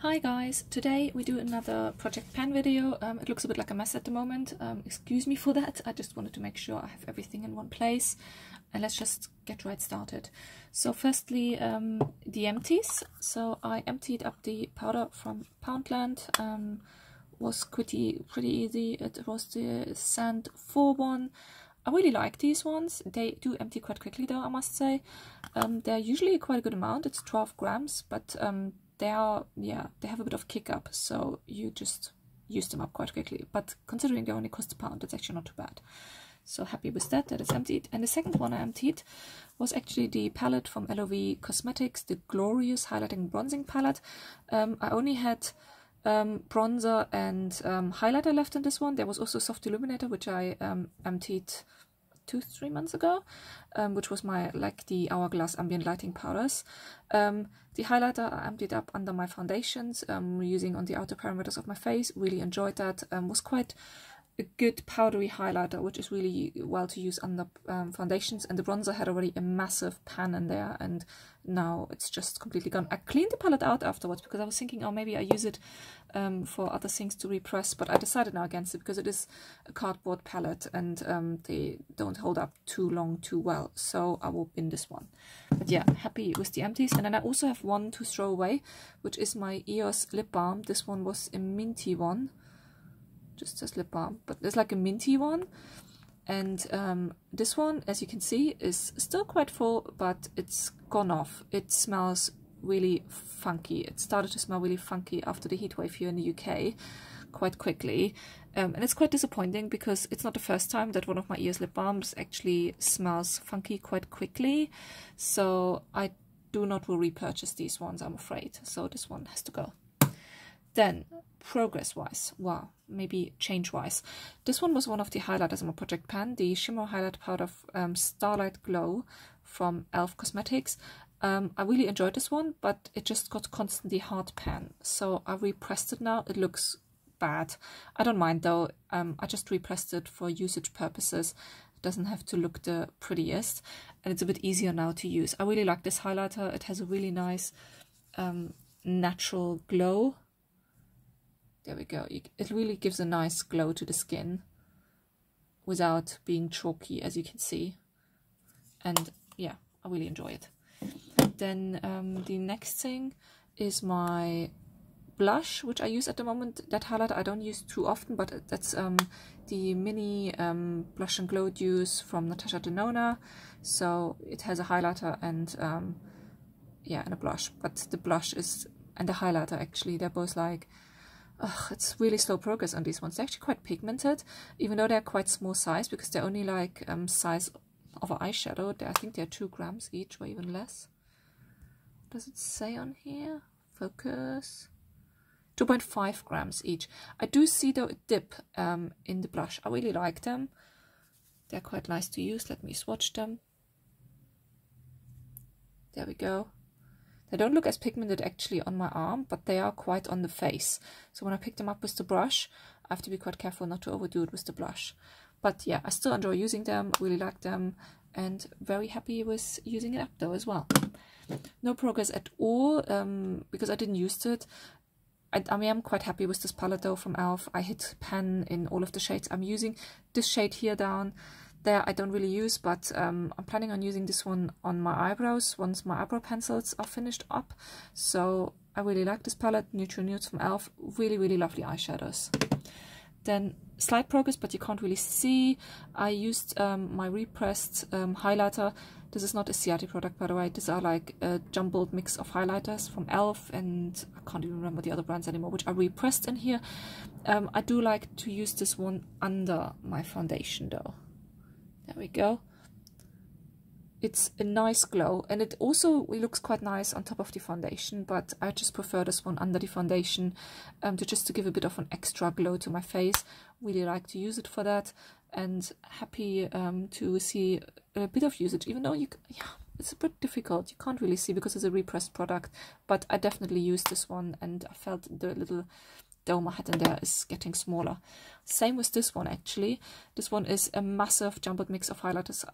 Hi guys, today we do another Project Pan video. It looks a bit like a mess at the moment. Excuse me for that. I just wanted to make sure I have everything in one place. And let's just get right started. So firstly, the empties. So I emptied up the powder from Poundland. Was pretty easy. It was the Sand 4 one. I really like these ones. They do empty quite quickly though, I must say. They're usually quite a good amount. It's 12 grams, but they have a bit of kick up, so you just use them up quite quickly. But considering they only cost £1, it's actually not too bad. So happy with that it's emptied. And the second one I emptied was actually the palette from LOV Cosmetics, the Glorious Highlighting Bronzing palette. I only had bronzer and highlighter left in this one. There was also Soft Illuminator, which I emptied 2-3 months ago, which was my the Hourglass Ambient Lighting powders. The highlighter I emptied up under my foundations, using on the outer perimeters of my face. Really enjoyed that. Was quite a good powdery highlighter, which is really well to use under foundations. And the bronzer had already a massive pan in there, and now it's just completely gone. I cleaned the palette out afterwards because I was thinking, oh, maybe I use it for other things to repress, but I decided now against it because it is a cardboard palette and they don't hold up too long too well, so I will bin this one. But yeah, happy with the empties. And then I also have one to throw away, which is my EOS lip balm. This one was a minty one, just as lip balm, but there's like a minty one. And this one, as you can see, is still quite full, but it's gone off. It smells really funky. It started to smell really funky after the heat wave here in the UK quite quickly. And it's quite disappointing because it's not the first time that one of my EOS lip balms actually smells funky quite quickly. So I do not will repurchase these ones, I'm afraid. So this one has to go. Then progress-wise, wow, maybe change-wise, this one was one of the highlighters in my Project Pan, the Shimmer Highlight Powder Starlight Glow from e.l.f. Cosmetics. I really enjoyed this one, but it just got constantly hard pan, so I repressed it now. It looks bad. I don't mind though. I just repressed it for usage purposes. It doesn't have to look the prettiest, and it's a bit easier now to use. I really like this highlighter. It has a really nice natural glow. There we go. It really gives a nice glow to the skin without being chalky, as you can see. And yeah, I really enjoy it. Then the next thing is my blush, which I use at the moment. That highlighter I don't use too often, but that's the mini Blush and Glow Dews from Natasha Denona. So it has a highlighter and yeah, and a blush. But the blush is and the highlighter actually, they're both like, it's really slow progress on these ones. They're actually quite pigmented, even though they're quite small size, because they're only like size of an eyeshadow. I think they're 2 grams each, or even less. Does it say on here? Focus. 2.5 grams each. I do see though a dip in the blush. I really like them. They're quite nice to use. Let me swatch them. There we go. They don't look as pigmented actually on my arm, but they are quite on the face. So when I pick them up with the brush, I have to be quite careful not to overdo it with the blush. But yeah, I still enjoy using them, really like them, and very happy with using it up though as well. No progress at all, because I didn't use it. I mean, I'm quite happy with this palette though from e.l.f. I hit pan in all of the shades. I'm using this shade here down. There I don't really use, but I'm planning on using this one on my eyebrows once my eyebrow pencils are finished up. So I really like this palette, Neutral Nudes from e.l.f. Really lovely eyeshadows. Then slight progress, but you can't really see. I used my repressed highlighter. This is not a Ciati product, by the way. These are like a jumbled mix of highlighters from e.l.f. and I can't even remember the other brands anymore, which I repressed in here. I do like to use this one under my foundation though. There we go. It's a nice glow, and it also looks quite nice on top of the foundation, but I just prefer this one under the foundation to give a bit of an extra glow to my face. Really like to use it for that, and happy to see a bit of usage, even though it's a bit difficult. You can't really see because it's a repressed product, but I definitely used this one, and I felt the little dome I had in there is getting smaller. Same with this one actually. This one is a massive jumbled mix of highlighters.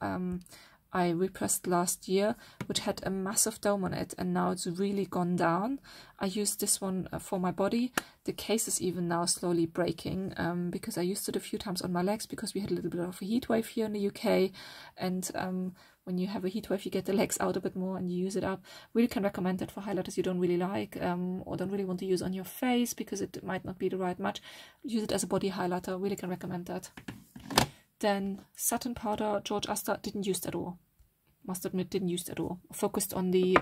I repressed last year, which had a massive dome on it, and now it's really gone down. I used this one for my body. The case is even now slowly breaking because I used it a few times on my legs because we had a little bit of a heat wave here in the UK, and when you have a heat wave you get the legs out a bit more and you use it up. Really can recommend that for highlighters you don't really like or don't really want to use on your face because it might not be the right match. Use it as a body highlighter, really can recommend that. Then satin powder, George Asta, didn't use it at all. Must admit, didn't use it at all. Focused on the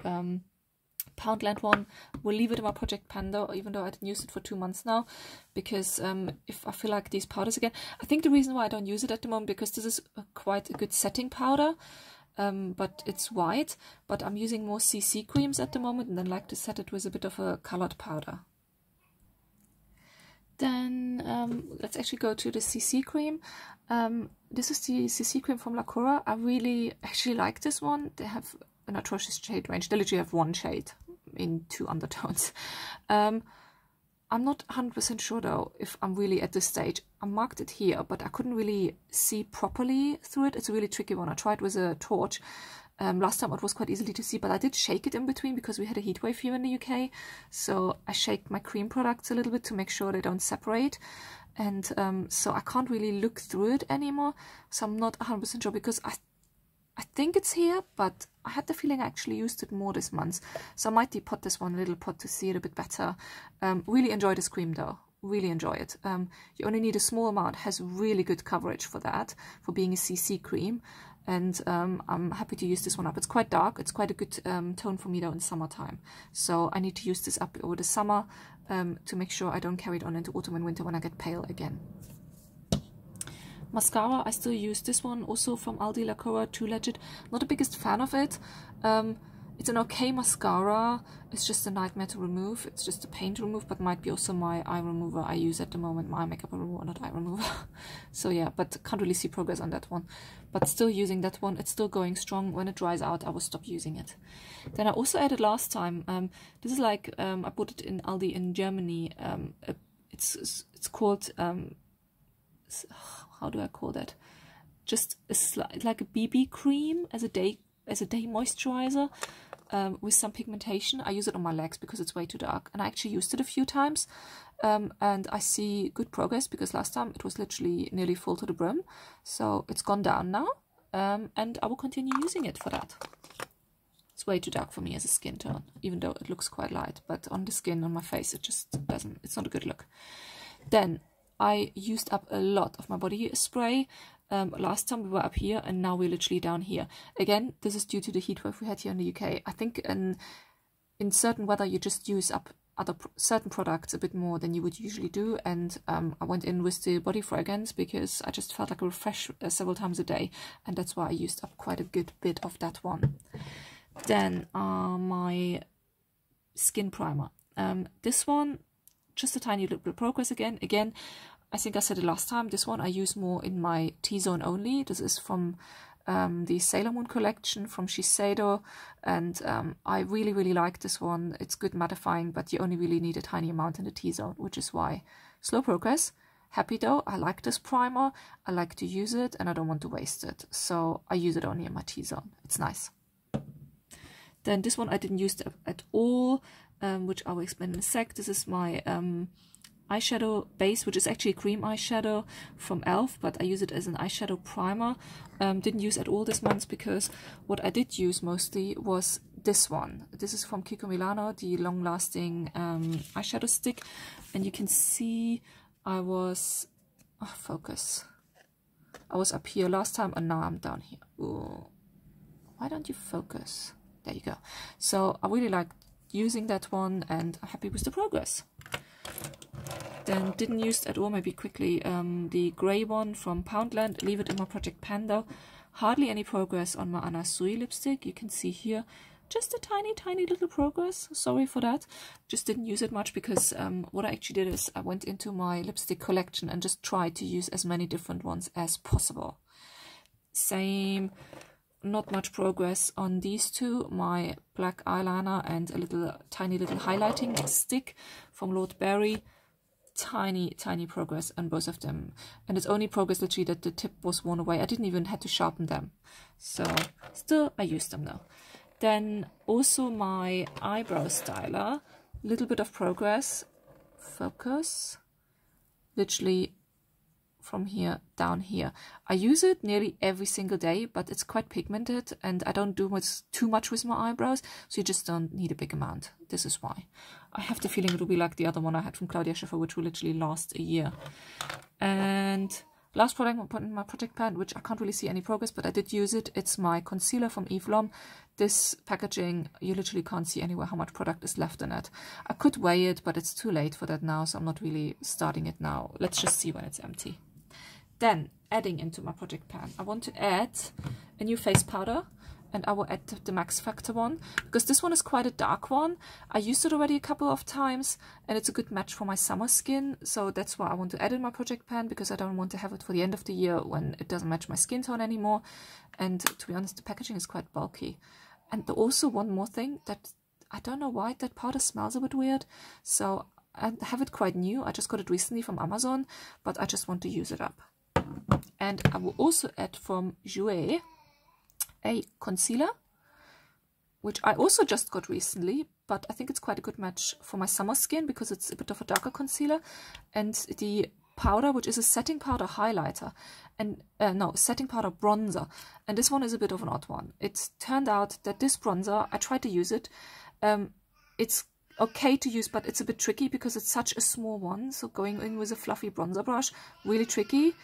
Poundland one. We'll leave it in my project pan though, even though I didn't use it for 2 months now, because if I feel like these powders again, I think the reason why I don't use it at the moment because this is quite a good setting powder, but it's white. But I'm using more CC creams at the moment, and then like to set it with a bit of a colored powder. Then let's actually go to the CC cream. This is the CC cream from Lacura. I really actually like this one. They have an atrocious shade range. They literally have one shade in 2 undertones. I'm not 100% sure though if I'm really at this stage. I marked it here, but I couldn't really see properly through it. It's a really tricky one. I tried with a torch. Last time it was quite easily to see, but I did shake it in between because we had a heat wave here in the UK. So I shake my cream products a little bit to make sure they don't separate. And so I can't really look through it anymore. So I'm not 100% sure because I think it's here, but I had the feeling I actually used it more this month. So I might depot this one a little pot to see it a bit better. Really enjoy this cream though. Really enjoy it. You only need a small amount. It has really good coverage for that, for being a CC cream. And I'm happy to use this one up. It's quite dark. It's quite a good tone for me though in summertime. So I need to use this up over the summer to make sure I don't carry it on into autumn and winter when I get pale again. Mascara, I still use this one, also from Aldi Lacura, Too Legit. Not the biggest fan of it. It's an okay mascara. It's just a nightmare to remove. It's just a pain to remove, but might be also my eye remover I use at the moment. My makeup remover, not eye remover. So yeah, but can't really see progress on that one. But still using that one. It's still going strong. When it dries out, I will stop using it. Then I also added last time. This is like, I bought it in Aldi in Germany. It's called, how do I call that? Just like a BB cream as a day moisturizer. With some pigmentation. I use it on my legs because it's way too dark, and I actually used it a few times, and I see good progress because last time it was literally nearly full to the brim, so it's gone down now, and I will continue using it for that. It's way too dark for me as a skin tone, even though it looks quite light, but on the skin, on my face, it just doesn't, it's not a good look. Then I used up a lot of my body spray. Last time we were up here, and now we're literally down here. Again, this is due to the heat wave we had here in the UK. I think in certain weather you just use up certain products a bit more than you would usually do, and I went in with the body fragrance because I just felt like a refresh several times a day, and that's why I used up quite a good bit of that one. Then my skin primer. This one, just a tiny little bit of progress again. I think I said it last time, this one I use more in my T-zone only. This is from the Sailor Moon collection from Shiseido, and I really, really like this one. It's good mattifying, but you only really need a tiny amount in the T-zone, which is why slow progress. Happy though, I like this primer, I like to use it, and I don't want to waste it. So I use it only in my T-zone. It's nice. Then this one I didn't use at all, which I will explain in a sec. This is my eyeshadow base, which is actually a cream eyeshadow from e.l.f., but I use it as an eyeshadow primer. Didn't use at all this month because what I did use mostly was this one. This is from Kiko Milano, the long-lasting eyeshadow stick, and you can see I was focus. I was up here last time, and now I'm down here. Ooh. Why don't you focus? There you go. So I really like using that one, and I'm happy with the progress. Then didn't use at all, maybe quickly, the grey one from Poundland. Leave it in my project pan though. Hardly any progress on my Anna Sui lipstick. You can see here just a tiny little progress. Sorry for that. Just didn't use it much because what I actually did is I went into my lipstick collection and just tried to use as many different ones as possible. Same, not much progress on these two, my black eyeliner and a tiny little highlighting stick from Lord Berry. tiny progress on both of them, and it's only progress literally that the tip was worn away. I didn't even have to sharpen them, so still I use them though. Then also my eyebrow styler, little bit of progress, focus, literally from here down here. I use it nearly every single day, but it's quite pigmented and I don't do too much with my eyebrows, so you just don't need a big amount. This is why. I have the feeling it will be like the other one I had from Claudia Schiffer, which will literally last a year. And last product I put in my project pan, which I can't really see any progress, but I did use it. It's my concealer from Eve Lom. This packaging, you literally can't see anywhere how much product is left in it. I could weigh it, but it's too late for that now, so I'm not really starting it now. Let's just see when it's empty. Then, adding into my project pan, I want to add a new face powder, and I will add the Max Factor one, because this one is quite a dark one. I used it already a couple of times, and it's a good match for my summer skin, so that's why I want to add it in my project pan, because I don't want to have it for the end of the year when it doesn't match my skin tone anymore. And to be honest, the packaging is quite bulky. And also one more thing, that I don't know why that powder smells a bit weird, so I have it quite new. I just got it recently from Amazon, but I just want to use it up. And I will also add from Jouer a concealer, which I also just got recently, but I think it's quite a good match for my summer skin because it's a bit of a darker concealer. And the powder, which is a setting powder highlighter, and no, setting powder bronzer. And this one is a bit of an odd one. It turned out that this bronzer, I tried to use it. It's okay to use, but it's a bit tricky because it's such a small one. So going in with a fluffy bronzer brush, really tricky.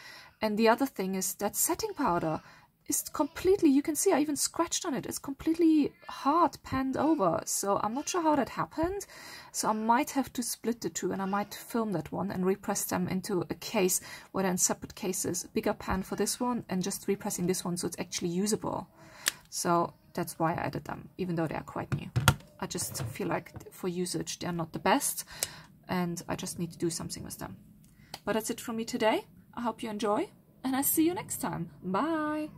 And the other thing is that setting powder is completely, you can see I even scratched on it. It's completely hard panned over. So I'm not sure how that happened. So I might have to split the two, and I might film that one and repress them into a case where they're in separate cases. Bigger pan for this one and just repressing this one so it's actually usable. So that's why I added them, even though they are quite new. I just feel like for usage they're not the best, and I just need to do something with them. But that's it from me today. I hope you enjoy, and I'll see you next time. Bye!